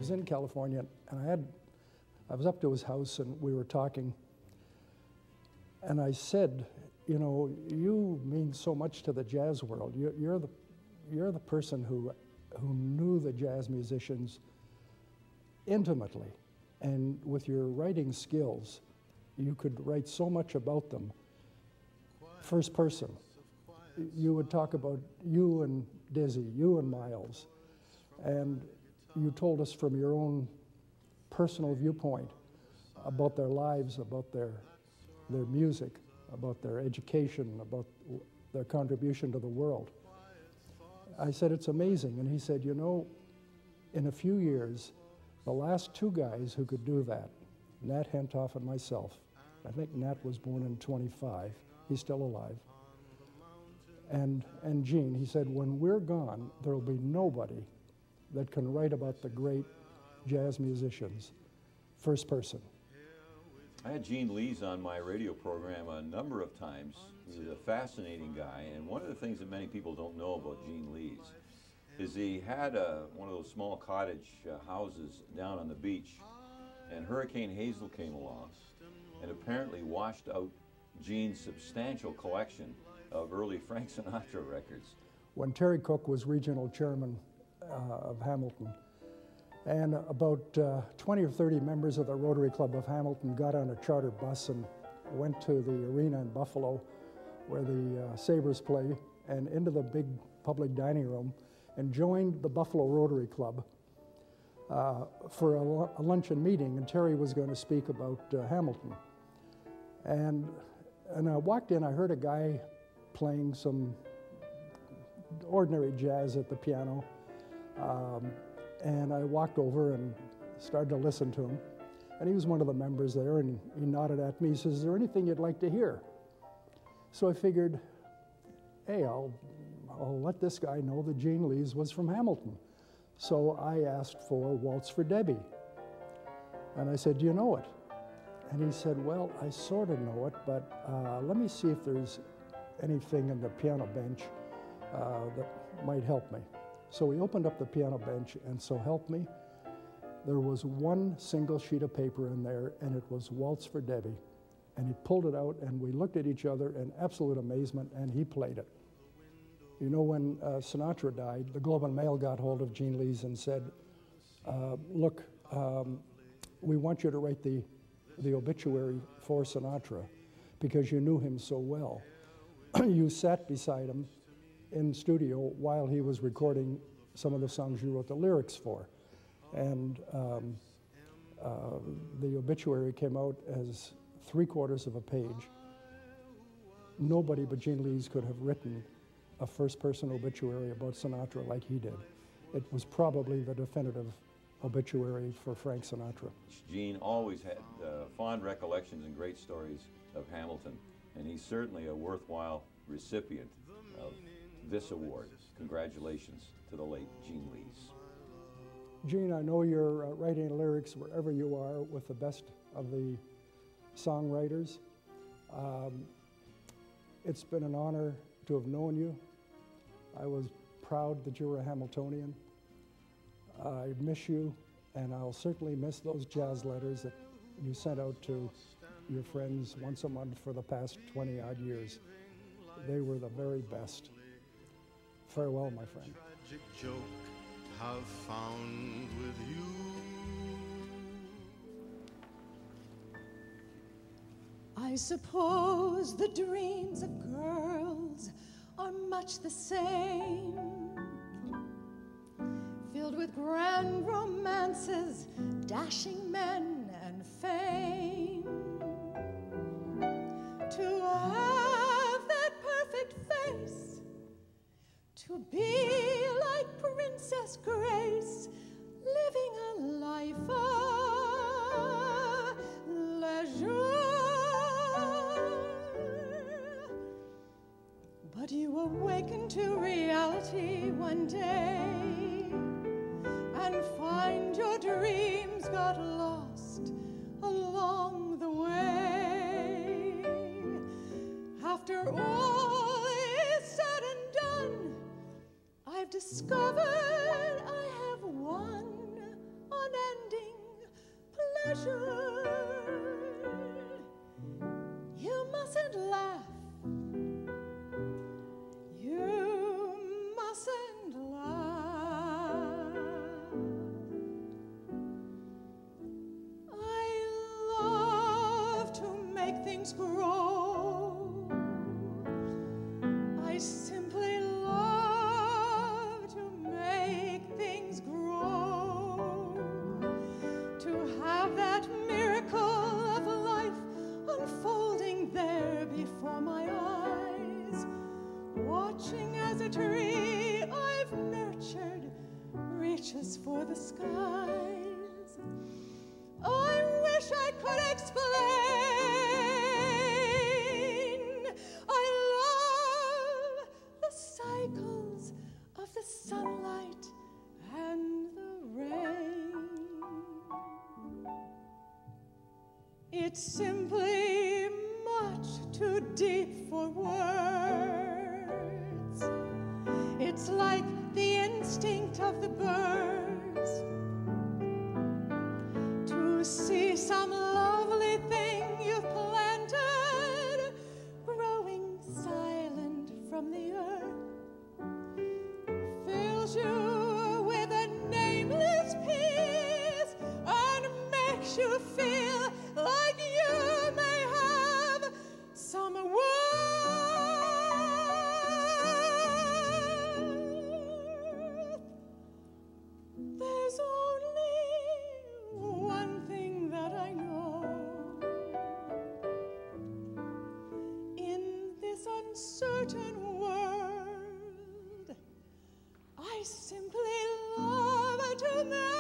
was in California, and I was up to his house, and we were talking, and I said, you know, you mean so much to the jazz world. You're the person who knew the jazz musicians intimately, and with your writing skills, you could write so much about them, first person. You would talk about you and Dizzy, you and Miles, and you told us from your own personal viewpoint about their lives, about their music, about their education, about their contribution to the world. I said, it's amazing. And he said, you know, in a few years, the last two guys who could do that, Nat Hentoff and myself, I think Nat was born in 25, he's still alive, and Gene, he said, when we're gone, there'll be nobody that can write about the great jazz musicians, first person. I had Gene Lees on my radio program a number of times. He was a fascinating guy, and one of the things that many people don't know about Gene Lees is he had one of those small cottage houses down on the beach, and Hurricane Hazel came along and apparently washed out Gene's substantial collection of early Frank Sinatra records. When Terry Cook was regional chairman of Hamilton, and about 20 or 30 members of the Rotary Club of Hamilton got on a charter bus and went to the arena in Buffalo where the Sabres play, and into the big public dining room, and joined the Buffalo Rotary Club for a luncheon meeting, and Terry was going to speak about Hamilton. And I walked in, I heard a guy playing some ordinary jazz at the piano, and I walked over and started to listen to him. And he was one of the members there, and he nodded at me. He says, is there anything you'd like to hear? So I figured, hey, I'll let this guy know that Gene Lees was from Hamilton. So I asked for Waltz for Debbie. And I said, do you know it? And he said, well, I sort of know it, but let me see if there's anything in the piano bench that might help me. So we opened up the piano bench, and so help me, there was one single sheet of paper in there, and it was Waltz for Debbie. And he pulled it out, and we looked at each other in absolute amazement, and he played it. You know, when Sinatra died, the Globe and Mail got hold of Gene Lees and said, look, we want you to write the obituary for Sinatra because you knew him so well. You sat beside him in studio while he was recording some of the songs you wrote the lyrics for. And the obituary came out as 3/4 of a page. Nobody but Gene Lees could have written a first-person obituary about Sinatra like he did. It was probably the definitive obituary for Frank Sinatra. Gene always had fond recollections and great stories of Hamilton, and he's certainly a worthwhile recipient of this award. Congratulations to the late Gene Lees. Gene, I know you're writing lyrics wherever you are with the best of the songwriters. It's been an honor to have known you. I was proud that you were a Hamiltonian. I miss you, and I'll certainly miss those jazz letters that you sent out to your friends once a month for the past 20-odd years. They were the very best. Farewell, my friend. Tragic joke have found with you. I suppose the dreams of girls are much the same, filled with grand romances, dashing men, and fame. To have that perfect face, to be like Princess Grace, living a life of leisure. But you awaken to reality one day and find your dreams got lost along the way. After all is said and done, I've discovered I have won on pleasure. You mustn't laugh. You mustn't laugh. I love to make things grow. I simply love to make things grow. To have that miracle of life unfolding there before my eyes, watching as a tree I've nurtured reaches for the skies. I wish I could explain. I love the cycles of the sunlight and the rain. It's simply much too deep for words. It's like the instinct of the birds to see some lovely thing you've planted growing silent from the earth. Fills you with a nameless peace and makes you feel like you may have some worth. There's only one thing that I know. In this uncertain world, I simply love to make